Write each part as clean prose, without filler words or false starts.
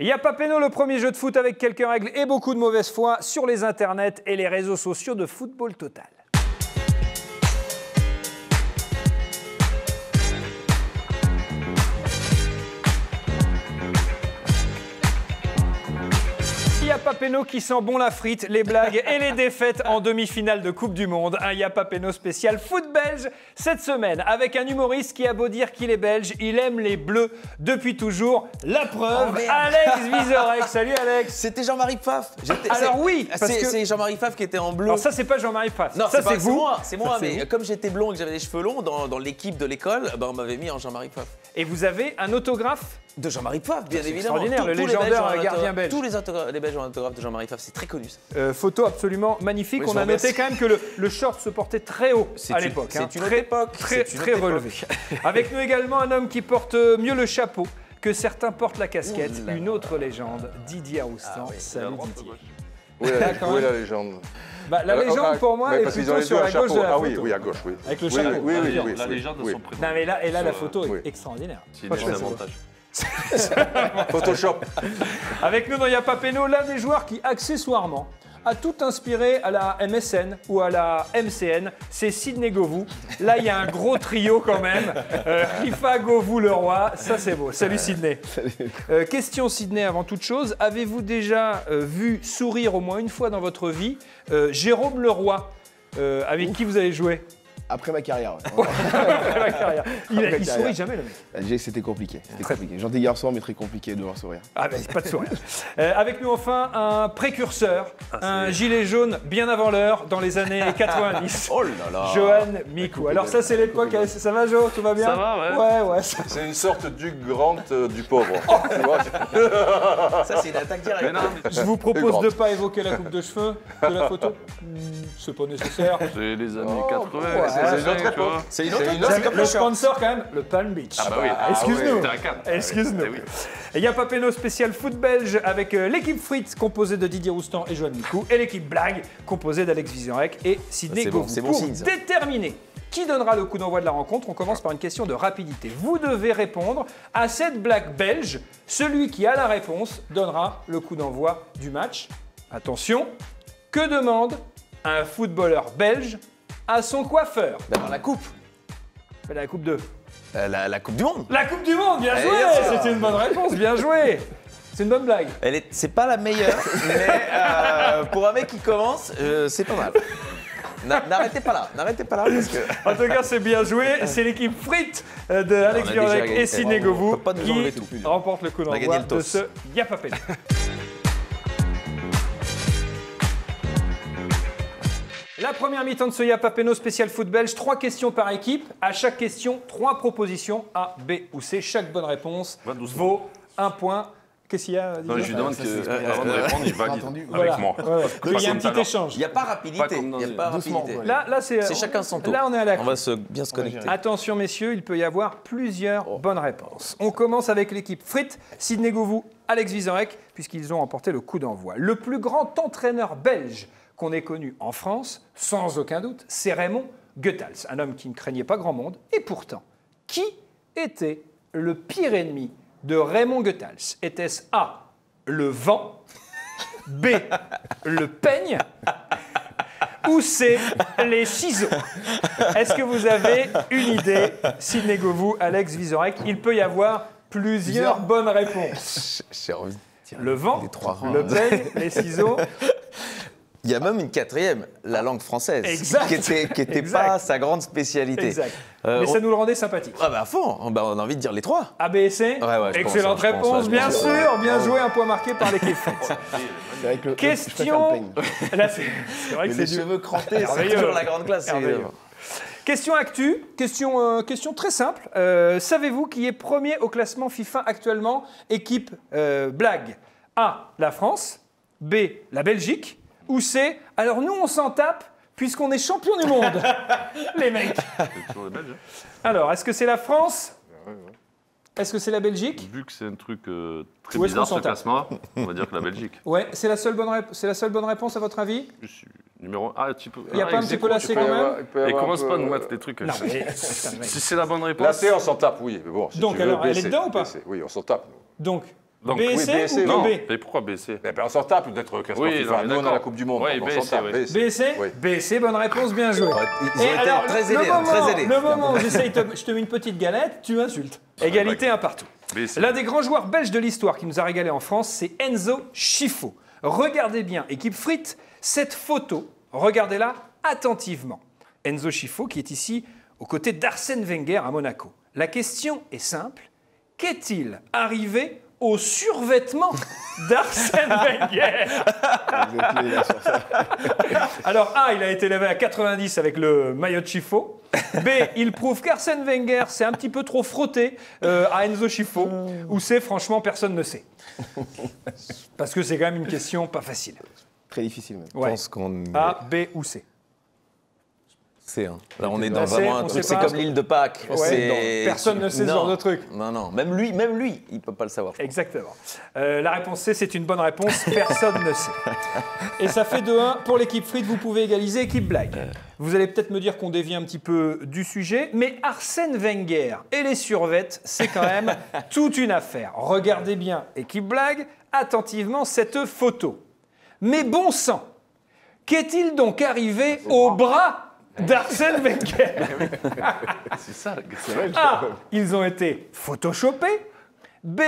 Il y a pas péno, le premier jeu de foot avec quelques règles et beaucoup de mauvaise foi sur les internets et les réseaux sociaux de Football Total. Yapapeno qui sent bon la frite, les blagues et les défaites en demi-finale de Coupe du Monde. Un Yapapeno spécial foot belge cette semaine avec un humoriste qui a beau dire qu'il est belge, il aime les bleus depuis toujours. La preuve, Alex Vizorek. Salut Alex. C'était Jean-Marie Pfaff. Alors oui, c'est Jean-Marie Pfaff qui était en blond. Alors ça c'est pas Jean-Marie Pfaff. Non, ça c'est vous. C'est moi, mais comme j'étais blond et que j'avais des cheveux longs dans l'équipe de l'école, on m'avait mis en Jean-Marie Pfaff. Et vous avez un autographe de Jean-Marie Pfaff, bien évidemment. Extraordinaire, le légendaire gardien belge. Tous les Belges ont un autographe de Jean-Marie Pfaff, c'est très connu ça. Photo absolument magnifique. Oui, on a noté quand même que le short se portait très haut à l'époque. C'est une autre époque. Très relevé. Avec nous également un homme qui porte mieux le chapeau que certains portent la casquette. Une autre légende, Didier Roustan. Salut Didier. Où est la légende? La légende pour moi est plutôt sur la gauche de la photo. Oui, à gauche, oui. Avec le chapeau. Oui. La légende de son prénom. Non mais là la photo est extraordinaire. C'est un avantage. Photoshop. Avec nous dans Yapapeno, l'un des joueurs qui accessoirement a tout inspiré à la MSN ou à la MCN, c'est Sidney Govou. Là, il y a un gros trio quand même. Rifa, Govou, le roi, ça c'est beau. Salut Sidney. Salut. Question Sidney avant toute chose, avez-vous déjà vu sourire au moins une fois dans votre vie Jérôme Leroy, avec qui vous avez joué? Après ma carrière. Après ma carrière. Il sourit jamais le mec. C'était compliqué. Gentil garçon, mais très compliqué de voir sourire. Ah ben pas de sourire. Avec nous enfin un précurseur, un gilet jaune bien avant l'heure dans les années 90. Oh là là. Johan Mikou. Alors ça c'est l'époque, ça va Jo, tout va bien? Ça va, ouais. Ouais. C'est une sorte du grand du pauvre. Tu vois, ça c'est une attaque directe. Je vous propose de ne pas évoquer la coupe de cheveux de la photo. C'est pas nécessaire. C'est les années 80. c'est une autre époque. C'est une autre époque. C'est comme Le sponsor quand même, le Palm Beach. Ah bah oui. Excuse-nous. Oui. Excuse-nous. Oui. Il y a Papeno spécial foot belge avec l'équipe Frites composée de Didier Roustan et Johan Mikou et l'équipe Blague composée d'Alex Vizorek et Sidney Govou. C'est bon Pour signe, ça. déterminer qui donnera le coup d'envoi de la rencontre, on commence par une question de rapidité. Vous devez répondre à cette blague belge. Celui qui a la réponse donnera le coup d'envoi du match. Attention, que demande un footballeur belge à son coiffeur? D'avoir la coupe. La coupe 2. La Coupe du Monde. La coupe du monde, bien joué. bien sûr. C'était une bonne réponse, bien joué. C'est une bonne blague. C'est pas la meilleure, mais pour un mec qui commence, c'est pas mal. N'arrêtez pas là parce que... En tout cas, c'est bien joué. C'est l'équipe Frites de Alex Vizorek et Sidney Govou peut pas nous qui enlever tout. remporte le coup a gagné d'envoi le de toss. ce Yapapeno. La première mi-temps de ce Yapapeno spécial foot belge, 3 questions par équipe. À chaque question, 3 propositions A, B ou C. Chaque bonne réponse vaut 1 point. Qu'est-ce qu'il y a? Non, je lui demande avant de répondre, il valide Voilà. avec moi. Il y a un petit échange. Il n'y a pas rapidité. Là, c'est chacun son tour. Là, on est à la On va bien se connecter. Attention messieurs, il peut y avoir plusieurs bonnes réponses. On commence avec l'équipe Frites, Sidney Govou, Alex Vizorek, puisqu'ils ont remporté le coup d'envoi. Le plus grand entraîneur belge qu'on ait connu en France, sans aucun doute, c'est Raymond Goethals, un homme qui ne craignait pas grand monde. Et pourtant, qui était le pire ennemi de Raymond Goethals? Était-ce A, le vent, B, le peigne, ou C, les ciseaux? Est-ce que vous avez une idée, Sidney Govou, Alex Vizorek? Il peut y avoir plusieurs bonnes réponses. J'ai envie de dire Le vent, les 3 rangs. le peigne, les ciseaux. Il y a même une 4e, la langue française, Exact. qui était Exact. pas sa grande spécialité. Exact. Mais ça nous le rendait sympathique. Ah bah à fond, on a envie de dire les 3. A, B et C. Ouais, je Excellente pense, je pense, réponse, je bien pense. sûr. Bien joué, un point marqué par l'équipe Frites. Question. Là, c'est vrai que c'est Les dur. cheveux crampés, C'est Merveilleux. toujours la grande classe, Merveilleux. évidemment. Question actu, question très simple. Savez-vous qui est premier au classement FIFA actuellement? Équipe Blague. A, la France. B, la Belgique. Ou C, alors nous on s'en tape puisqu'on est champion du monde. Les mecs. C'est toujours les Belges. Alors, est-ce que c'est la France? Est-ce que c'est la Belgique? Vu que c'est un truc très Où est-ce qu'on bizarre ce s'en tape classement, on va dire que la Belgique. Ouais, c'est la seule bonne réponse à votre avis? Je suis numéro 1. Tu peux. Il n'y a pas un petit peu la C quand même? Et commence pas à nous mettre des trucs. Non, mais... Si c'est la bonne réponse. La C, on s'en tape, oui. Mais bon, si Donc, tu veux, alors, B, elle est C, dedans ou pas? B, C. Oui, on s'en tape. Nous. Donc, Donc, BC oui, BC, ou non, B? mais pourquoi BC? Eh ben, on s'en tape peut-être, Casper Oui, FIFA. non, mais Nous, on a la d'accord. Coupe du Monde. Oui, donc on s'en BC, tape. oui. BC Oui. BC, bonne réponse, bien joué. Ils ont été très aidés, très aidés. Le moment où je te mets une petite galette, tu m'insultes. Égalité un partout. BC. L'un des grands joueurs belges de l'histoire qui nous a régalé en France, c'est Enzo Schifo. Regardez bien, équipe Frites, cette photo, regardez-la attentivement. Enzo Schifo qui est ici aux côtés d'Arsène Wenger à Monaco. La question est simple, qu'est-il arrivé au survêtement d'Arsène Wenger? Vous êtes les là sur ça. Alors A, il a été levé à 90 avec le maillot de Schifo. B, il prouve qu'Arsène Wenger s'est un petit peu trop frotté à Enzo Schifo. Ou C, franchement, personne ne sait. Parce que c'est quand même une question pas facile. Très difficile même. Je Ouais. pense qu'on A, B ou C. sait. Hein. Là, on est Là, dans vraiment on un truc. sait C'est pas. comme l'île de Pâques. Ouais, C'est- non, personne ne sait ce Non. genre de truc. Non, non. Même lui, il peut pas le savoir. Exactement. La réponse C, c'est une bonne réponse. Personne ne sait. Et ça fait 2-1 pour l'équipe Frites. Vous pouvez égaliser équipe Blague. Vous allez peut-être me dire qu'on dévie un petit peu du sujet, mais Arsène Wenger et les survêtes, c'est quand même toute une affaire. Regardez bien, équipe Blague, attentivement cette photo. Mais bon sang, qu'est-il donc arrivé au bras d'Arsène Wenger? C'est ça. A, ils ont été photoshopés. B,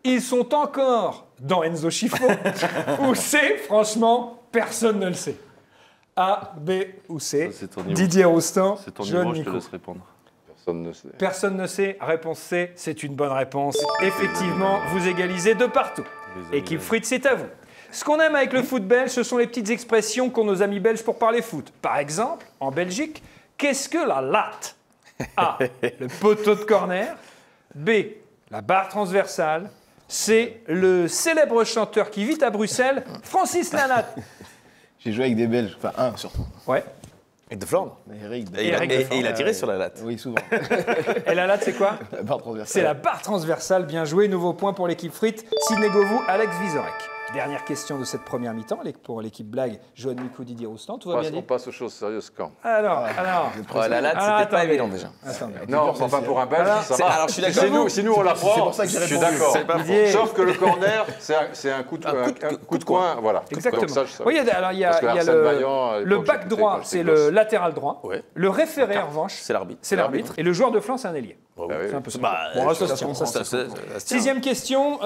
ils sont encore dans Enzo Schifo. Ou C, franchement, personne ne le sait. A, B ou C. Ça, c'est ton niveau. Didier Roustan, C'est ton John niveau, je te Nico. laisse répondre. Personne ne sait. Personne ne sait. Réponse C, c'est une bonne réponse. Effectivement, vous égalisez de partout. Les amis, Équipe Frites, c'est à vous. Ce qu'on aime avec le foot belge, ce sont les petites expressions qu'ont nos amis belges pour parler foot. Par exemple, en Belgique, qu'est-ce que la latte? A, le poteau de corner. B, la barre transversale. C, le célèbre chanteur qui vit à Bruxelles, Francis Lalatte. J'ai joué avec des Belges, enfin un surtout. Ouais. Et de Flandre. Eric. Et il a- Eric et- Defort. et il a tiré sur la latte. Oui, souvent. Et la latte, c'est quoi? La barre transversale. C'est la barre transversale. Bien joué. Nouveau point pour l'équipe Frites. Sidney Govou, Alex Vizorek. Dernière question de cette première mi-temps pour l'équipe Blague, Johan Mikou, Didier Roustan. Tout va bien On dit? passe aux choses sérieuses quand? Alors. Ouais, la latte, Alors, c'était pas attendez. évident déjà. Attendez. Non, enfin pour un Belge, ça va. alors, je suis d'accord. Si nous on l'apprend, C'est pour ça que j'ai je suis répondu. d'accord. C'est pas Didier. Sauf que le corner, c'est un coup de coin, voilà. Exactement. Donc ça, je savais. Oui, alors il y a, Parce que il y a Arsène Vaillant, à le l'époque, back j'écoutais droit, quand c'est j'étais le gosse. latéral droit. Ouais. Le référé, en revanche, C'est l'arbitre. c'est l'arbitre. Et le joueur de flanc, c'est un ailier. Ah oui. C'est un peu ça. Bah, Bon, ça se ça tient, ça se tient. se tient. Sixième question,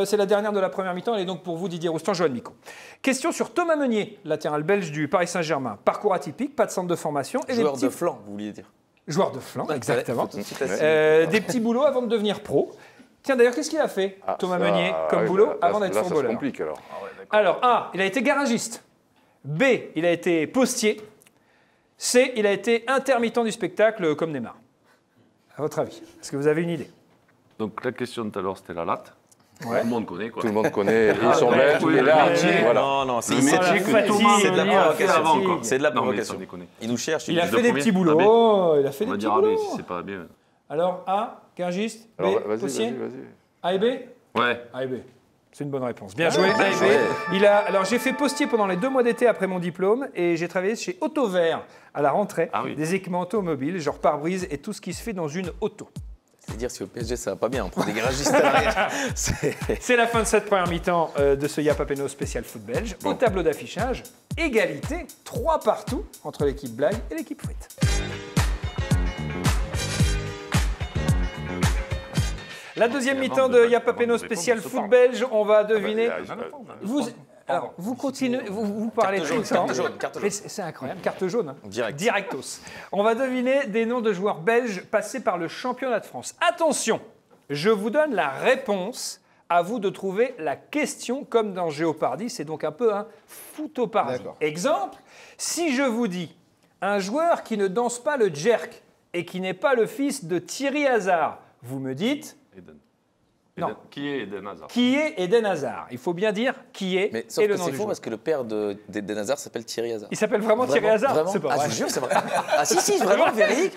c'est la dernière de la première mi-temps. Elle est donc pour vous, Didier Roustan, Johan Mico. Question sur Thomas Meunier, latéral belge du Paris Saint-Germain. Parcours atypique, pas de centre de formation. Et Joueur des de petits... flanc, vous vouliez dire. Joueur de flanc, exactement. Faut tout de suite assumer. Des petits boulots avant de devenir pro. Tiens, d'ailleurs, qu'est-ce qu'il a fait, Ah, Thomas ça, Meunier, comme oui, boulot, là, avant d'être là, ça se footballeur? complique alors. Alors, A, il a été garagiste. B, il a été postier. C, il a été intermittent du spectacle comme Neymar. À votre avis, est-ce que vous avez une idée? Donc la question de tout à l'heure, c'était la latte. Ouais. Tout le monde connaît, quoi. Tout le monde connaît, ils sont ouais, belges, oui, et là, oui, voilà. Non, non, c'est Le Voilà, métier que fatigue, Thomas c'est de la Meunier a fait provocation. avant, quoi. C'est de la Non, mais provocation. sans déconner. Il nous cherche. Il a nous fait dit- des premier petits boulots. AB. Il a fait On des va petits dire AB boulots. si c'est pas bien. Alors, A, garagiste. B, Alors, vas-y, postier. vas-y. A et B? Ouais. A et B. C'est une bonne réponse. Bien joué. A et B. Alors, j'ai fait postier pendant les 2 mois d'été après mon diplôme et j'ai travaillé chez Autovert à la rentrée. Ah oui. Des équipements automobiles, genre pare-brise et tout ce qui se fait dans une auto. C'est dire si au PSG ça va pas bien, on prend des garagistes à l'arrière. C'est- C'est la fin de cette première mi-temps de ce Yapapeno spécial foot belge. Au tableau d'affichage, égalité, 3 partout entre l'équipe Blague et l'équipe Frites. La deuxième mi-temps de Yapapeno spécial foot belge, on va deviner. Vous continuez, vous parlez Carte tout le jaune, temps. carte jaune, carte jaune. Mais c'est incroyable, carte jaune. Hein. Direct. Directos. On va deviner des noms de joueurs belges passés par le championnat de France. Attention, je vous donne la réponse. À vous de trouver la question comme dans Géopardy. C'est donc un peu un footopardy. D'accord. Exemple, si je vous dis un joueur qui ne danse pas le jerk et qui n'est pas le fils de Thierry Hazard, vous me dites Eden. Non. Qui est Eden Hazard? qui est Eden Hazard. Il faut bien dire qui est Mais sauf et que le nom c'est du faux joueur. parce que le père d'Eden Hazard s'appelle Thierry Hazard. Il s'appelle vraiment Thierry Hazard. Vraiment C'est pas Ah, vrai. je vous jure, c'est vrai. Ah, si, vraiment, véridique.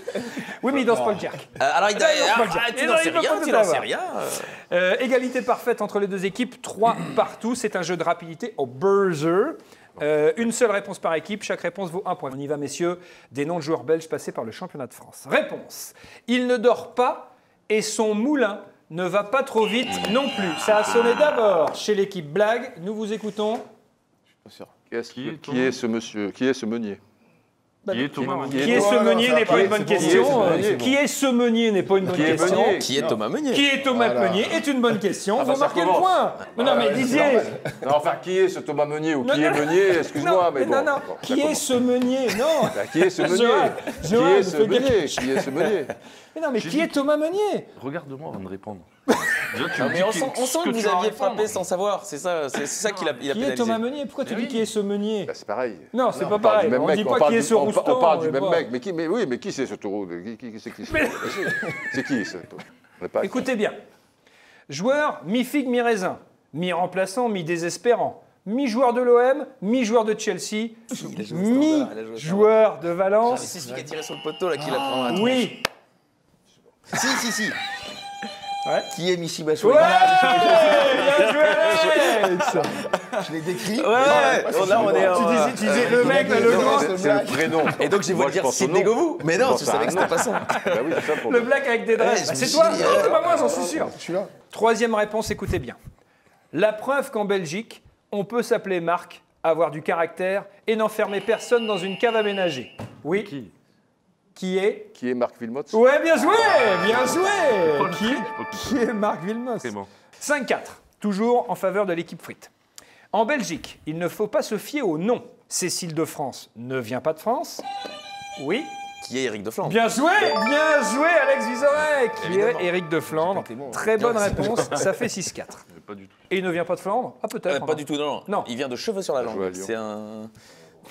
Oui, mais il danse pas le jerk. Alors, il Non, il danse pas le jerk. tu Non, n'en il sais peut rien, pas tu tout n'en sais avoir. rien. Égalité parfaite entre les deux équipes, 3 partout. C'est un jeu de rapidité au buzzer. Une seule réponse par équipe, chaque réponse vaut 1 point. On y va, messieurs, des noms de joueurs belges passés par le championnat de France. Réponse. Il ne dort pas et son moulin ne va pas trop vite non plus. Ça a sonné d'abord chez l'équipe Blague. Nous vous écoutons. Pas sûr. Qui est ce monsieur? Qui est ce meunier? Qui est Thomas Meunier? Qui est ce meunier n'est pas une bonne question. Meunier, bon. Qui est ce meunier n'est pas une bonne Qui est question. Meunier? Qui est Thomas Meunier? Qui est Thomas Meunier est une bonne question. bah, Vous ça marquez le commence. point. Mais non, mais Didier. Non, enfin, qui est ce Thomas Meunier ou Non, qui non. est Meunier? Excuse-moi, mais bon. non. bon, Qui ça est commence. ce meunier? Non. Bah, qui est ce Meunier? Johan, Qui Johan, est ce fais gaffe. Meunier? Qui est ce Meunier? Mais non, mais qui est Thomas Meunier? Regarde-moi avant de répondre. Déjà, tu Non, me mais dis on qui- sent, on ce sent que tu vous vas aviez répondre. frappé sans savoir. C'est ça qu'il a Qui est pénalisé. Thomas Meunier? Pourquoi tu dis qui est ce meunier? Bah, c'est pareil. Non, c'est pas On parle pareil. du même On mec, dit on pas parle qui est du- ce on rouston. parle du on même est mec. Mais qui c'est ce taureau? C'est qui? C'est qui ce taureau? On est pas- Écoutez bien. Joueur mi-figue, mi-raisin. Mi-remplaçant, mi-désespérant. Mi-joueur de l'OM, mi-joueur de Chelsea. Mi-joueur de Valence. C'est celui qui a tiré sur le poteau là qui l'a pris en Oui. Si. Ouais. Qui est Michi Bachoui? Ouais, bien joué, Alex. Je l'ai décrit. Ouais, là on est Tu disais le mec, le grand, C'est le prénom. Et donc j'ai voulu Moi, je dire pense au Sidney nom. Govou. Mais non, pense tu à savais un que c'était nom. pas ça. Bah oui, c'est ça pour le black avec des Ouais, dresses. je me C'est suis toi? dit, Non, c'est pas moi, j'en suis sûr. Je suis là. Troisième réponse, écoutez bien. La preuve qu'en Belgique, on peut s'appeler Marc, avoir du caractère et n'enfermer personne dans une cave aménagée. Oui. Qui? Qui est? Qui est Marc Wilmots? Ouais, bien joué, bien joué. Oh, Qui est Marc Wilmots? C'est bon. 5-4, toujours en faveur de l'équipe frite. En Belgique, il ne faut pas se fier au nom. Cécile de France ne vient pas de France. Oui. Qui est Eric de Flandre? Bien joué, Alex Vizorek. Qui est Éric de Flandre. T'es bon. Très bonne réponse, ça fait 6-4. Mais pas du tout. Et il ne vient pas de Flandre? Ah, peut-être. Pas du tout, non. Non. Il vient de cheveux sur la joue à langue. Lyon. C'est un.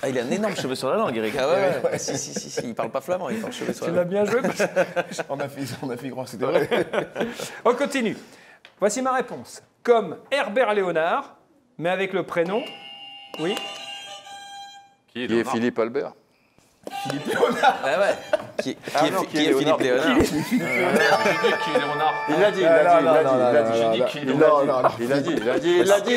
Ah, il a un énorme cheveu sur la langue, Eric. Ah ouais. Si. Il parle pas flamand, il parle cheveux sur Tu la l'as langue. bien joué. On a fait croire que c'était vrai. On continue. Voici ma réponse. Comme Herbert Léonard, mais avec le prénom. Oui. Qui est Qui est Léonard? Philippe Albert? Ah ouais. Qui est non, Philippe Léonard? J'ai dit qui est Léonard. Il l'a dit, J'ai dit qui est Léonard. Il l'a dit.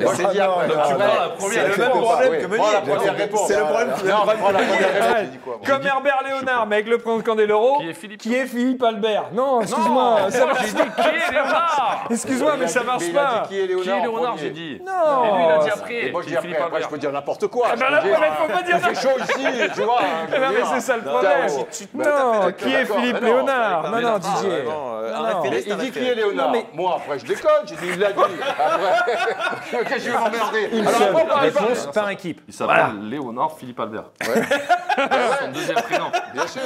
Moi, j'ai dit après. Donc tu prends la première C'est le réponse. même problème que Meunier. Prends la première réponse. C'est le problème. Non, prends la première réponse. J'ai dit quoi, moi? Comme Herbert Léonard, mais avec le prénom de Candeloro. Qui est Philippe Albert? Non, excuse-moi. Ça marche J'ai dit qui est Léonard. Excuse-moi, mais ça marche Il a pas. dit qui est Qui est Léonard? en Léonard, premier. j'ai dit. Non. Et lui, il a dit Et après. moi, je dis Qui est Philippe après. Après, je Albert. peux dire n'importe quoi. Eh ben là, faut pas dire C'est chaud ici, tu vois. Eh ben, mais c'est ça le problème. Non, qui est Philippe Léonard? Non, non, Didier. Un non. référé, c'est Il un dit qui référé. est Léonard. Non, mais- Moi, après, je déconne. J'ai dit, il l'a dit. Après, qu'est-ce que je vais m'emmerder? Alors, après, on parle pas. Réponse par équipe. Il s'appelle Léonard Philippe Albert. Son deuxième prénom. Bien sûr.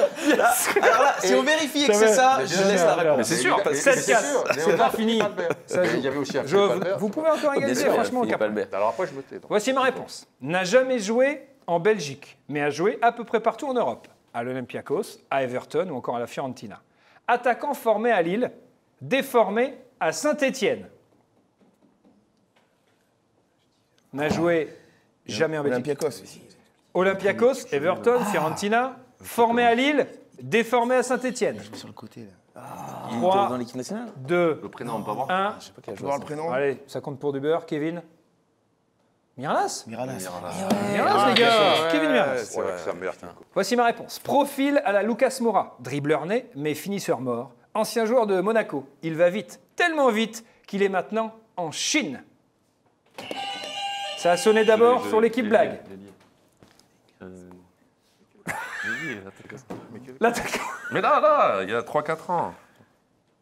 Alors là, si on vérifie que c'est ça, je laisse la réponse. Mais c'est sûr. Mais 7-4. sûr. C'est pas fini. Ça joue. Il y avait aussi un Philippe Albert. Vous pouvez encore Bien égaliser, sûr, franchement. Philippe Cap. Albert. Alors après, je me tais. donc. Voici ma réponse. N'a jamais joué en Belgique, mais a joué à peu près partout en Europe. À l'Olympiakos, à Everton ou encore à la Fiorentina. Attaquant formé à Lille, déformé à Saint-Étienne. N'a joué jamais en Belgique. Olympiakos. Olympiakos, Everton, Fiorentina, formé à Lille, déformé à Saint-Étienne. Sur le côté, là. Il est 3, dans l'équipe nationale? 2, Le prénom, on peut avoir. 1. Je sais pas qui a Tu joué vois à le ça. prénom? Allez, ça compte pour du beurre. Kevin Miralas Miralas. Miralas, les gars. Kevin Miralas. C'est vrai que ça merde. Voici ma réponse. Profil à la Lucas Moura. Dribbleur né, mais finisseur mort. Ancien joueur de Monaco. Il va vite, tellement vite qu'il est maintenant en Chine. Ça a sonné d'abord sur l'équipe blague. L'attaquant. Mais là, il y a 3-4 ans.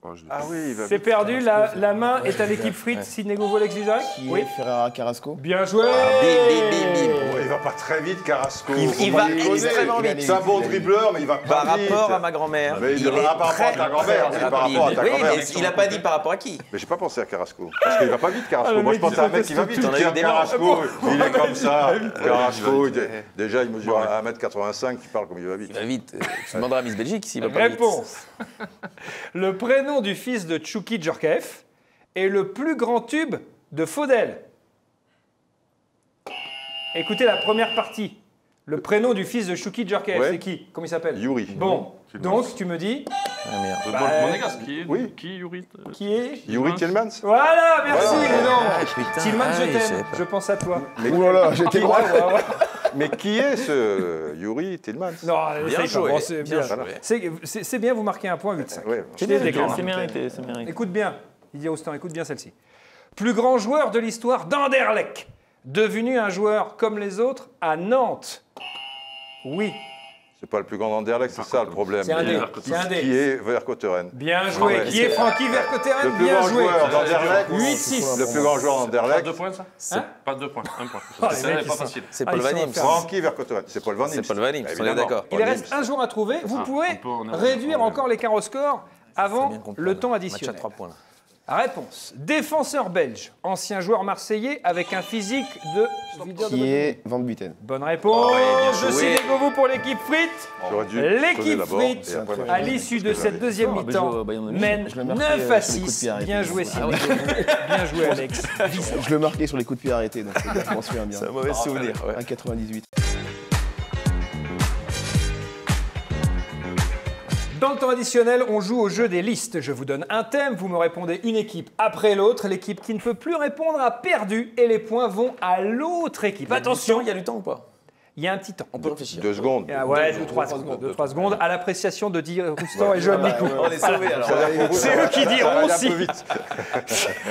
Oh, je l'ai Ah pas. oui, il va. C'est perdu, la main est à l'équipe frite. Sidney Govou, Alex Vizorek. Qui Oui. est Ferrara Carrasco. Bien joué. Bim. Il va pas très vite, Carrasco. Il va extrêmement vite. C'est un bon dribbleur, mais il va pas Par vite. rapport à ma grand-mère. Mais il est par rapport à très, ta grand-mère, très c'est par rapide. rapport à ta Oui, grand-mère. mais il n'a pas dit par rapport à qui. Mais j'ai pas pensé à Carrasco. Parce qu'il va pas vite, Carrasco. Ah, le Moi, je mec, pense il à un mec qui va déteste vite. tout. T'en as eu des Carrasco, il est comme ça. Carrasco, il va vite. déjà, il mesure 1m85, tu parles comme il va vite. Il va vite. Tu demanderas à Miss Belgique s'il va pas vite. Réponse. Le prénom du fils de Tchouki Djorkaeff est le plus grand tube de Faudel. Écoutez la première partie. Le prénom du fils de Tchouki Djorkaeff, Ouais. c'est qui? Comment il s'appelle? Yuri. Bon, donc tu me dis Ah merde. Monégasque, oui. qui Yuri qui est? Yuri Tillmans. Voilà, merci Voilà. les noms. putain. Tillman, Ah, je oui, je savais t'aime, pas. je pense à toi. Ouh là là, j'étais droit. Mais qui est ce Yuri Tillmans? Non, Bien essaye joué, pas. Bon, c'est bien bien. joué. C'est bien, vous marquez un point, 8-5. Ouais, C'est bien, d'accord. C'est mérité, c'est mérité. Écoute bien, Didier Roustan, écoute bien celle-ci. Plus grand joueur de l'histoire d'Anderlecht, devenu un joueur comme les autres à Nantes. Oui, c'est pas le plus grand d'Anderlecht, c'est ça le problème. c'est un dé. C'est un Qui dé. est Vercotteren. Bien joué. Ouais, Qui est Francky Vercotteren? Le plus Bien grand joué. joueur d'Anderlecht. 8-6. Le plus grand joueur Pas d'Anderlecht. 2 points, ça? Hein Pas 2 points, 1 point. Oh, les Ça mecs, n'est ils pas sont- facile. C'est Ah, Paul ils sont Van Imst. fermes. Francky Vercotteren. C'est Paul Van Imst. C'est Paul Van Imst, on est Évidemment. d'accord. Il reste un jour à trouver. Vous pouvez on est- réduire encore l'écart au score avant Bien comprendre. le temps Match à additionnel. 3 points là. Réponse. Défenseur belge, ancien joueur marseillais avec un physique de leader de Qui bonne- est Van Buiten. Bonne réponse. Ouais, bien Je joué. signe vous pour l'équipe Frites. J'aurais dû creuser L'équipe d'abord, Frites, et après, à l'issue de cette deuxième Ah, mi-temps, mène Je le marquais, 9 sur à les coups de 6. pied arrêtés. Bien joué, Sidney. Bien joué, Alex. Je le marquais sur les coups de pied arrêtés, donc je m'en souviens bien. C'est un mauvais souvenir. Ouais. 1,98. Dans le temps additionnel, on joue au jeu des listes. Je vous donne un thème, vous me répondez une équipe après l'autre. L'équipe qui ne peut plus répondre a perdu et les points vont à l'autre équipe. Attention, il y a du temps ou pas? il y a un petit temps. On peut réfléchir. 2 secondes. Ah ouais, 2-3 secondes. 2-3 secondes à l'appréciation de Didier Roustan et Johan Micou. On est sauvés alors. C'est eux qui Ça va diront aller un si. peu vite.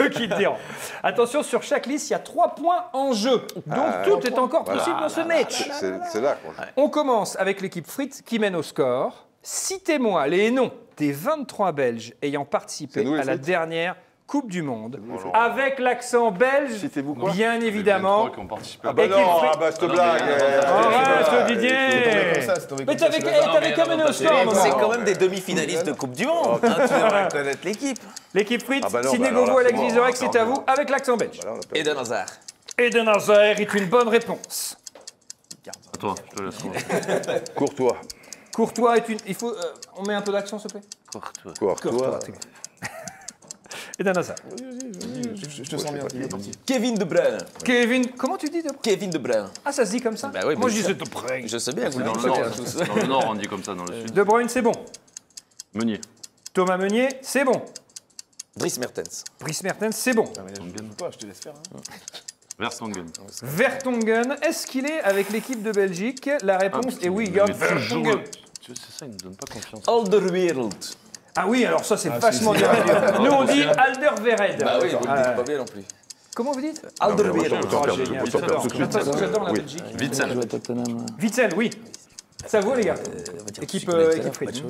Eux qui le diront. Attention, sur chaque liste, il y a 3 points en jeu. Donc tout est encore possible dans ce match. C'est là qu'on joue. On commence avec l'équipe Frites qui mène au score. Citez-moi les noms des 23 Belges ayant participé C'est nous, les à la Frites dernière Coupe du Monde. Avec l'accent belge, Citez-vous quoi bien évidemment. Qui ont participé à Ah bah Équipe non, Frites. ah bah cette Ah non, blague. mais Arrête, C'est tombé Didier. comme ça, c'est tombé Mais comme ça. t'avais qu'à mener au score. C'est maman. quand même des demi-finalistes de Coupe du Monde. hein, tu devrais connaître l'équipe. L'équipe Frites, Ah bah non, Sidney bah alors Govou, là, Alex c'est Vizorek, mort. c'est à vous, avec l'accent belge. Voilà, on a perdu. Eden Hazard. Eden Hazard est une bonne réponse. À toi, je te laisse. Courtois. Courtois est une... Il faut... on met un peu d'accent, s'il te plaît. Courtois. très bien. Eden Hazard. Je te sens bien, il est parti. Kevin De Bruyne. Kevin, comment tu dis de... Kevin De Bruyne. Ah, ça se dit comme ça? Bah oui, Moi, mais je dis ça- c'est de près. Je sais bien, vous le Dans le dites nord, tous. dans le nord, on dit comme ça, dans le sud. De Bruyne, c'est bon. Meunier. Thomas Meunier, c'est bon. Dries Mertens. Brice Mertens, c'est bon. Toi, je te laisse faire. hein. Vertonghen. Vertonghen, est-ce qu'il est avec l'équipe de Belgique? La réponse est oui, Gerd Vertonghen. C'est ça, il ne donne pas confiance. Alderweireld. Ah oui, alors ça, c'est vachement dur. Nous, on dit Alderweireld. Bah oui, vous le dites pas bien non plus. Comment vous dites? Alderweireld. Autant Oh, perdre, génial, autant perdre tout de suite. j'adore la Oui. Belgique. Witzel. Witzel, oui. Ça vous, les gars? Équipe Frites.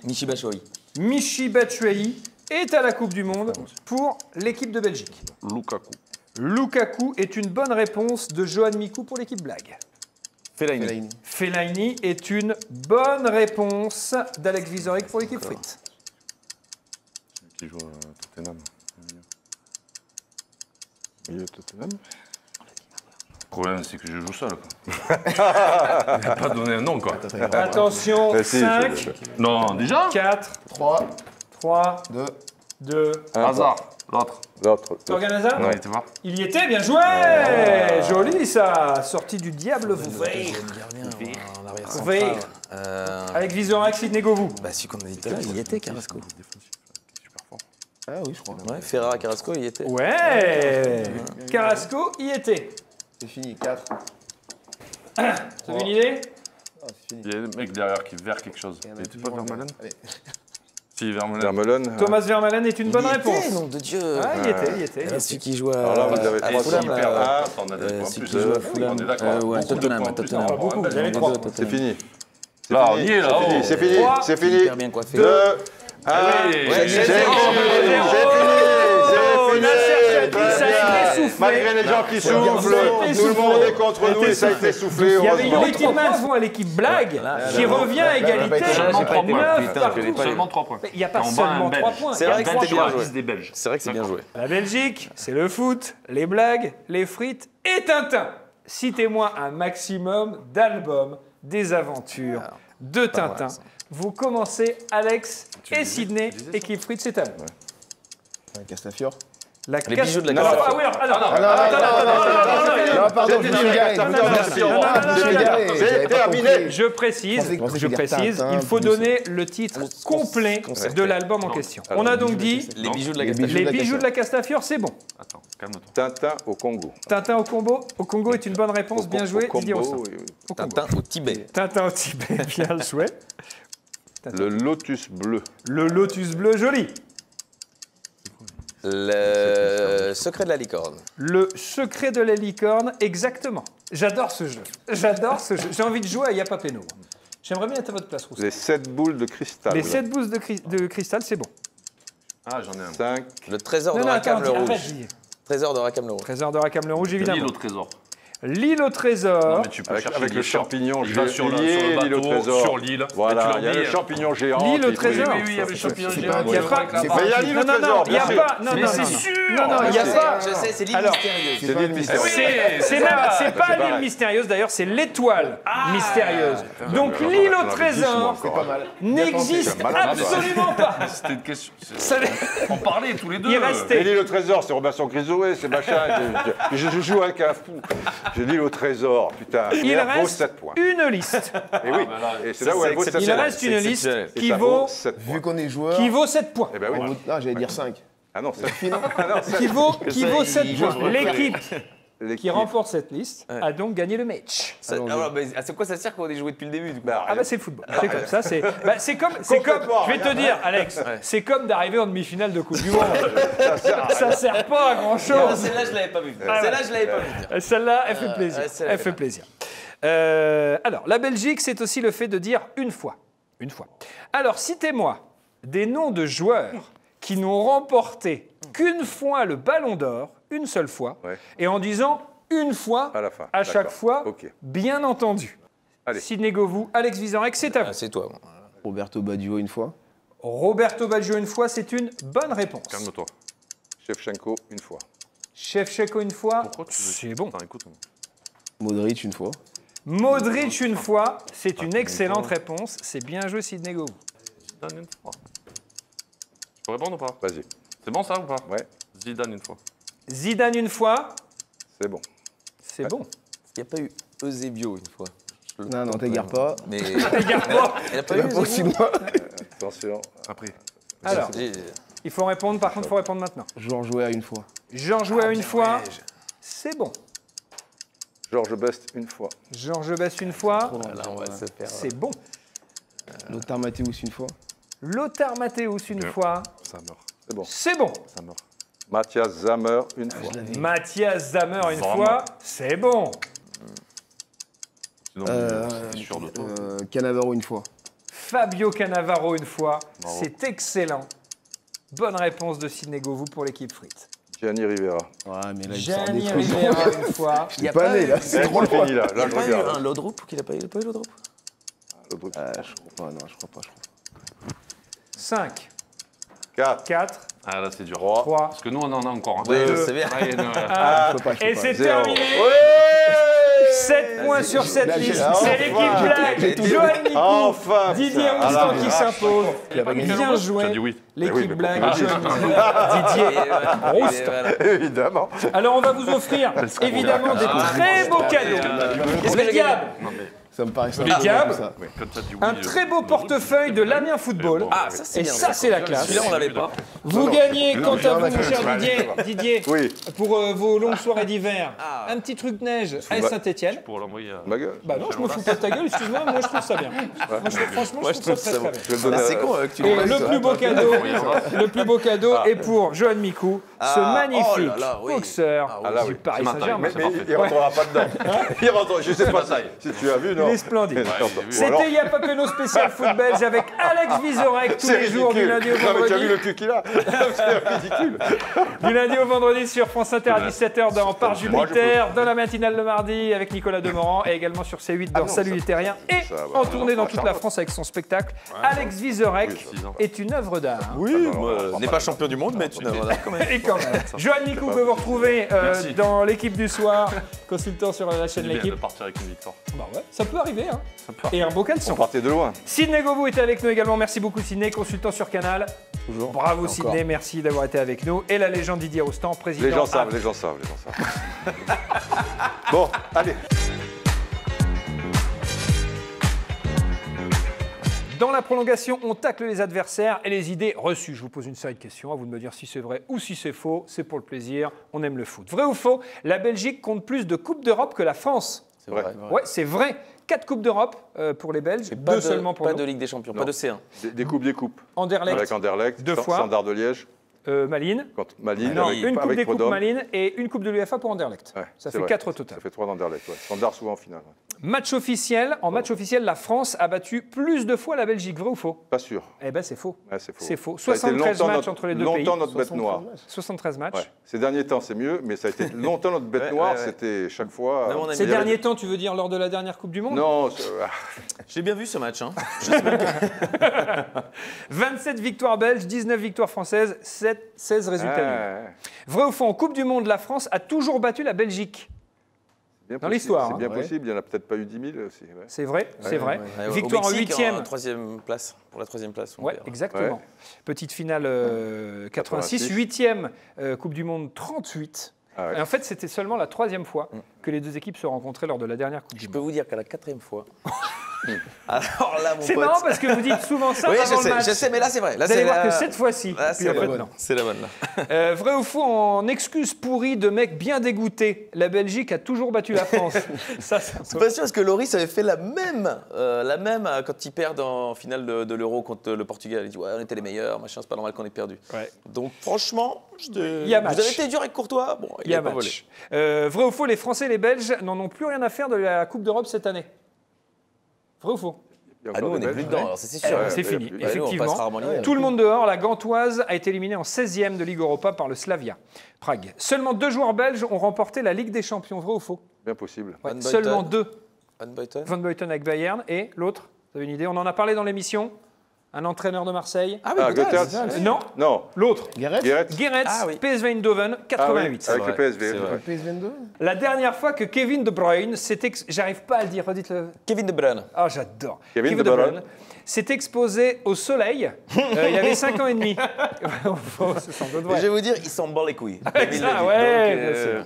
Michi Batshuayi. Michy Batshuayi est à la Coupe du Monde pour l'équipe de Belgique. Lukaku. Lukaku est une bonne réponse de Johan Micou pour l'équipe blague. Fellaini. Fellaini. Fellaini est une bonne réponse d'Alex Vizorek pour l'équipe Frites. Qui joue à Tottenham. Milieu de Tottenham. Le problème, c'est que je joue seul. Quoi. Il n'a pas donné un nom, quoi. Attention, Ah, si, 5, Non, déjà 4, 3, 3, 2, 2. Hasard. L'autre. L'autre. Torgan Hazard On a été voir. Il y était, bien joué. Joli ça, sorti du diable vous Gardien en arrière Veil. central. Avec Vizorek, Sidney Govou. Bah, celui qu'on a dit tout à l'heure, il y était, Carrasco. ah oui, je crois. Ouais, Ferrara Carrasco, il y était. Ouais. Carrasco y était. C'est fini, 4. Tu as une idée? Ah, c'est fini. Il y a des mecs derrière qui verrent quelque chose. Il était pas Vermeulen? Allez. Si, Vermeulen. Vermeulen. Thomas Vermaelen est une bonne Il y réponse. était, nom de Dieu. Ah, il y était, il y était. Et celui qui joue Alors là, vous avez à trois Fulham, équipes. là, Ah, On a des points celui plus qui joue à deux. Fulham. On est d'accord. Ouais, Beaucoup de Tottenham, points en plus. Tottenham. Ah, beaucoup, vous avez Les trois. deux, C'est Tottenham. fini. Là, on y est, là. C'est fini, oh. c'est fini, Trois. c'est fini. Hyper bien coiffé. 2, 1, Allez, c'est j'ai fini, Oh, Nasser Chadli, ça a été soufflé. Malgré les gens qui soufflent, tout le monde est contre nous et ça a été soufflé. Il y avait Heureusement. Yuri Tillmans à l'équipe blague qui revient à égalité. Seulement 3 points. Neuf partout. Seulement 3 points. Mais il n'y a pas On bat seulement un 3 Belge. points. C'est Il y a vrai que trois c'était points. bien joué. des Belges. C'est vrai que c'est bien joué. La Belgique, c'est le foot, les blagues, les frites et Tintin. Citez-moi un maximum d'albums des aventures de Tintin. Vous commencez, Alex et Sidney, équipe frites, c'est à vous. Castafiore. Les bijoux de la Alors, Castafiore. ah oui, alors, Non, pardon, je me suis garé. C'est terminé. je précise, il faut donner le titre complet de l'album en question. On a donc dit Les bijoux de la Les Castafiore. Les bijoux de la Castafiore, c'est bon. Attends, calme-toi. Tintin au Congo. Tintin au Congo est une bonne réponse, bien joué, Didier Rossin. oui, oui. Au Congo. Tintin au Tibet. Tintin au Tibet, bien joué. Le lotus bleu. Le lotus bleu, joli. Le secret de la licorne. Le secret de la licorne, exactement. J'adore ce jeu. J'adore ce jeu. J'ai envie de jouer à Y'a pas Péno. J'aimerais bien être à votre place, Rousseau. Les 7 boules de cristal. Les 7 boules de cristal, c'est bon. Ah, j'en ai un. 5. Le trésor de Non, Rackham le arrête, Rouge. Didier. Trésor de Rackham le Rouge. Trésor de Rackham le Rouge, L'île évidemment. au trésor. L'île au trésor. Non, mais tu peux Avec chercher le l'île. champignon Il va sur le lié, l'île au bateau, trésor. sur l'île. Voilà, il y a le champignon. champignon géant. L'île au qui- trésor. Oui, il y a le champignon c'est géant. pas un Il y a pas- c'est Mais il y a l'île au Non, non, trésor, non, il n'y a bien sûr. pas. Non, Mais non, c'est non. sûr. Non, non, il n'y a pas. Je sais, c'est l'île Alors, mystérieuse. C'est l'île mystérieuse. C'est pas l'île pareil. mystérieuse, d'ailleurs, c'est l'étoile mystérieuse. Donc l'île au trésor C'est pas mal. n'existe malade, absolument pas. C'était une question. Ça- On parlait tous les deux. Il Et restait l'île au trésor, c'est Robinson Crusoe, c'est machin. Je joue avec un fou. Je l'île au trésor, putain. Il elle vaut reste 7 points. une liste. Et oui, et c'est là où elle vaut 7 Il points. reste une liste exceptionnel. Et qui ça vaut 7 points. Vu qu'on est joueur. qui vaut 7 points. Eh ben oui. Non, j'allais dire 5. Ah non, 7 Ah non, sept. Qui vaut 7 points. L'équipe L'équipe. qui remporte cette liste a donc gagné le match. Alors, mais c'est quoi ça sert qu'on ait joué depuis le début du coup Ah bah c'est le football. C'est comme ça. C'est comme. Je vais te dire, Alex. C'est comme d'arriver en demi-finale de Coupe du Monde. Ça sert pas à grand Non, chose. celle-là, je l'avais pas vue. Ah, Celle-là, je l'avais pas vue. Celle-là, elle fait plaisir. celle-là, Elle fait plaisir. Alors, la Belgique, c'est aussi le fait de dire une fois. Une fois. Alors, citez-moi des noms de joueurs qui n'ont remporté qu'une fois le Ballon d'Or, une seule fois, Ouais. et en disant une fois À la fin. à chaque D'accord. fois, Ok. bien entendu. Allez. Sidney Govou, Alex Vizorek, c'est à vous. Ah, c'est toi. Roberto Baggio une fois. Roberto Baggio une fois, c'est une bonne réponse. Calme-toi. Shevchenko, une fois. Shevchenko une fois, Pourquoi tu veux. c'est bon. Attends, écoute. Modric une fois. Modric une fois, c'est une excellente réponse. C'est bien joué Sidney Govou. Zidane une fois. Je peux répondre ou pas? Vas-y. C'est bon ça ou pas? Ouais, Zidane une fois. Zidane une fois, c'est bon. c'est bon. Il n'y a pas eu Eusebio une fois. Non, t'égare pas. Mais. Regarde pas. Il n'y a pas Il eu a pas aussi Eusebio moi. Attention. Après. Alors, J'ai- il faut répondre, par contre, il faut répondre maintenant. Georges Weah une fois. Georges Weah une fois, c'est bon. Georges Best, une fois. Georges Best une fois, Là, on va se faire. c'est bon. Lothar Matthäus une fois. Lothar Matthäus une fois, Ça meurt. C'est bon. c'est bon. Ça meurt. Mathias Zammer, une fois. Mathias Zammer une Vraiment. fois, c'est bon. Sinon, c'est sûr de toi. Cannavaro une fois. Fabio Cannavaro une fois, Bravo. c'est excellent. Bonne réponse de Sidney Govou pour l'équipe Frite. Gianni Rivera. Ouais, mais là, il sort des Gianni trucs. Rivera une fois. Je suis pas né, là. C'est C'est trop loin. fini là. Il n'y Là, a je pas eu regarde. un Lodroup qu'il a pas eu Lodroup L'autre. Je crois pas, non, je crois pas. 5, 4. 4, Ah là, c'est dur. 3. 3, Parce que nous, on en a encore. Hein. Oui, je Deux. sais bien. Ah, et non, Je peux pas, je peux et pas. c'est Zéro. terminé. 7 points sur cette Là, liste. j'ai- C'est l'équipe Enfin. Black, Johan Micou, Enfin Didier putain. Ah, là, Roustan qui s'impose. Il a pas gagné. Bien Tu as joué. dit oui. L'équipe Oui, mais Black, pourquoi Johan Micou, Didier. Et voilà. Évidemment. Alors on va vous offrir évidemment des très beaux cadeaux. Qu'est-ce que Les j'ai diables, Ça me paraît ça. Les diables. Ça. Quand t'as dit oui, un très beau portefeuille de l'Amiens Football. Ah, ça c'est Et bien. ça, c'est la classe. Celui-là, on l'avait pas. Vous gagnez, quant à vous, non, cher Didier, Oui. pour vos longues soirées d'hiver, un petit truc neige à Saint-Etienne. pour l'envoyer à. Ma gueule. Bah non, je me fous pas de ta gueule, excuse-moi, moi je trouve ça bien. Franchement, je trouve ça très bien. Je vais le donner C'est à- con que tu Et le fasses. le plus beau cadeau est pour Johan Micou, ce magnifique oh là là, oui. boxeur Ah là, du oui. Paris C'est ma taille. Saint-Germain. Mais il rentrera pas dedans. Il rentre, je sais pas si tu as vu, non. Il est splendide. Ou alors, C'était Y'a pas Péno spécial foot belge avec Alex Vizorek tous c'est les jours du ridicule. lundi au Non, mais tu as vu vendredi. le cul qu'il a. C'est ridicule. Du lundi au vendredi sur France Inter à 17h dans Par Moi, Jupiter, dans la matinale le mardi avec Nicolas Demorand et également sur C8 dans non, Salut ça- les Terriens et ça va. en tournée dans toute la France avec son spectacle. Alex Vizorek Oui, 6 ans. est une œuvre d'art. Oui, moi, n'est pas champion du monde, mais tu n'as quand même. Et quand même. Johan Micou que vous retrouvez Merci. dans l'équipe du soir, consultant sur la chaîne C'est bien de L'équipe. partir avec une victoire. Bah ouais, ça peut peut arriver. Hein. Et un beau On caleçon. partait de loin. Sidney Govou était avec nous également. Merci beaucoup Sidney, consultant sur Canal. Toujours. Bravo Encore. Sidney, merci d'avoir été avec nous. Et la légende Didier Rostand, président. Les gens savent, les gens savent. Bon, allez. Dans la prolongation, on tacle les adversaires et les idées reçues. Je vous pose une série de questions, à vous de me dire si c'est vrai ou si c'est faux. C'est pour le plaisir, on aime le foot. Vrai ou faux, la Belgique compte plus de Coupes d'Europe que la France? C'est vrai. Ouais, c'est vrai. 4 Coupes d'Europe pour les Belges, 2 seulement pour pas nous. de Ligue des Champions, Non. pas de C1. Des coupes. Anderlecht, Avec Anderlecht, 2 fois. Standard de Liège, Malines. contre Malines, Non, avec, une Coupe avec des Coupes Prud'homme. Malines et une Coupe de l'UEFA pour Anderlecht. Ouais, Ça c'est fait vrai. 4 au total. Ça fait 3 d'Anderlecht. Ouais. Standard souvent en finale. Ouais. Match officiel. En match officiel, la France a battu plus de fois la Belgique. Vrai ou faux? Pas sûr. Eh ben c'est faux. Ouais, c'est faux. C'est faux. Ça a été 73 longtemps matchs entre les deux pays. Longtemps notre bête noire. 73 matchs. Ouais. Ces derniers temps, c'est mieux, mais ça a été longtemps notre bête Ouais, noire. ouais, ouais. C'était chaque fois. Même on a Ces Il y avait- derniers temps, tu veux dire lors de la dernière Coupe du Monde? Non, J'ai bien vu ce match. Hein. 27 victoires belges, 19 victoires françaises, 16 résultats nuls. Vrai ou faux, en Coupe du Monde, la France a toujours battu la Belgique. bien Dans possible, l'histoire, C'est hein. bien Ouais. possible. Il n'y en a peut-être pas eu 10 000 aussi. Ouais. C'est vrai, c'est vrai. Ouais, Victoire au en Mexique, huitième. troisième place, pour la troisième place. on Ouais, verra. exactement. Ouais. Petite finale 86, 86. 8e Coupe du Monde 38. Ah ouais. Et en fait, c'était seulement la 3e fois que les deux équipes se rencontraient lors de la dernière Coupe du Je Monde. peux vous dire qu'à la 4e fois. Alors là, mon C'est pote. marrant parce que vous dites souvent ça Oui, avant le match. je sais, mais là c'est vrai. Là, Vous allez c'est voir la- que cette fois-ci, Là, puis c'est en la fait, bonne. non. C'est la bonne. Là. Vrai ou faux, en excuse pourrie de mec bien dégoûté, la Belgique a toujours battu la France. Ça, C'est pas sûr parce que Loris avait fait la même quand ils perdent en finale de l'Euro contre le Portugal. Il dit ouais, on était les meilleurs, machin, c'est pas normal qu'on ait perdu. Ouais. Donc franchement, Il y a match. vous avez été dur avec Courtois. Bon, il y a a pas volé. match. Vrai ou faux, les Français et les Belges n'en ont plus rien à faire de la Coupe d'Europe cette année. Vrai ou faux? Il y a Ah nous, encore on des n'est plus Belges. dedans, alors ça, c'est sûr. Ouais, C'est ouais, fini, ouais, Bah, nous, on passe effectivement. rarement l'hiver. Tout le monde dehors, la Gantoise a été éliminée en 16e de Ligue Europa par le Slavia Prague. Seulement 2 joueurs belges ont remporté la Ligue des Champions, vrai ou faux? Bien possible. Ouais, Van seulement Buiten. 2. Van Buiten. Van Buiten avec Bayern et l'autre, vous avez une idée? On en a parlé dans l'émission. Un entraîneur de Marseille. Ah oui, Ah, Goethals. Goethals. Non, Non. l'autre. Guéret Guéret. Guéretz, Ah oui. PSV Eindhoven, Ah oui, 88. avec vrai, le PSV. c'est vrai. PS22. La dernière fois que Kevin De Bruyne j'arrive pas à le dire, redites-le. Kevin De Bruyne. Ah, j'adore. Kevin De Bruyne. s'est exposé au soleil. Il avait 5 ans et demi. C'est sans doute Et vrai. je vais vous dire, il s'en bat les couilles. Ah, Comme il l'a dit. ouais, Donc, bien sûr.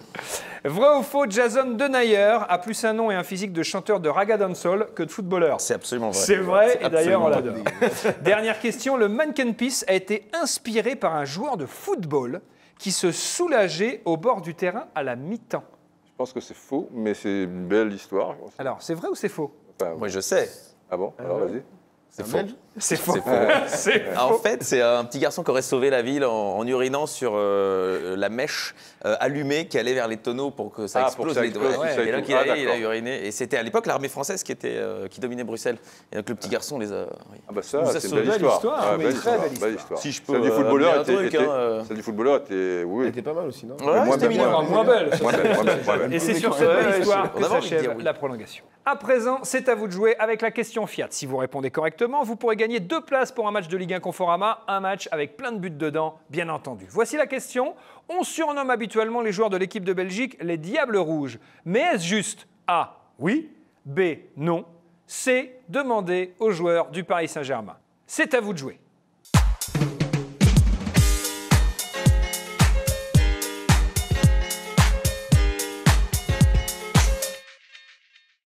Vrai ou faux, Jason Denayer a plus un nom et un physique de chanteur de raga dancehall que de footballeur. C'est absolument vrai. C'est vrai, C'est et d'ailleurs on absolument l'adore. Dernière question, le Mannequin Peace a été inspiré par un joueur de football qui se soulageait au bord du terrain à la mi-temps. Je pense que c'est faux, mais c'est une belle histoire. Alors, c'est vrai ou c'est faux? Enfin, Moi, je sais. ah bon? Alors vas-y. C'est faux. C'est faux. C'est faux. C'est En faux. fait, c'est un petit garçon qui aurait sauvé la ville en urinant sur la mèche allumée qui allait vers les tonneaux pour que ça Ah, explose. pour que ça les explose, doigts. si ça Et donc, explose. il a d'accord. uriné. Et c'était à l'époque l'armée française qui dominait Bruxelles. Et donc, le petit garçon les a. Oui. Ah bah ça, Nous a c'est une sauvé belle belle histoire. histoire, Ah, mais belle très histoire, belle belle histoire. histoire. Si je peux, Celle du footballeur dire un truc, était, hein, celle du footballeur était, Elle oui, était pas mal aussi, non Ouais, moins c'était belle, mignon. Moins belle. moins belle, moins belle. Et c'est sur cette Ouais, belle ouais, histoire on que avait envie de s'achève dire oui. la prolongation. À présent, c'est à vous de jouer avec la question Fiat. Si vous répondez correctement, vous pourrez gagner 2 places pour un match de Ligue 1 Conforama, un match avec plein de buts dedans, bien entendu. Voici la question. On surnomme habituellement les joueurs de l'équipe de Belgique les Diables Rouges. Mais est-ce juste A, oui, B, non, C, demander aux joueurs du Paris Saint-Germain? C'est à vous de jouer.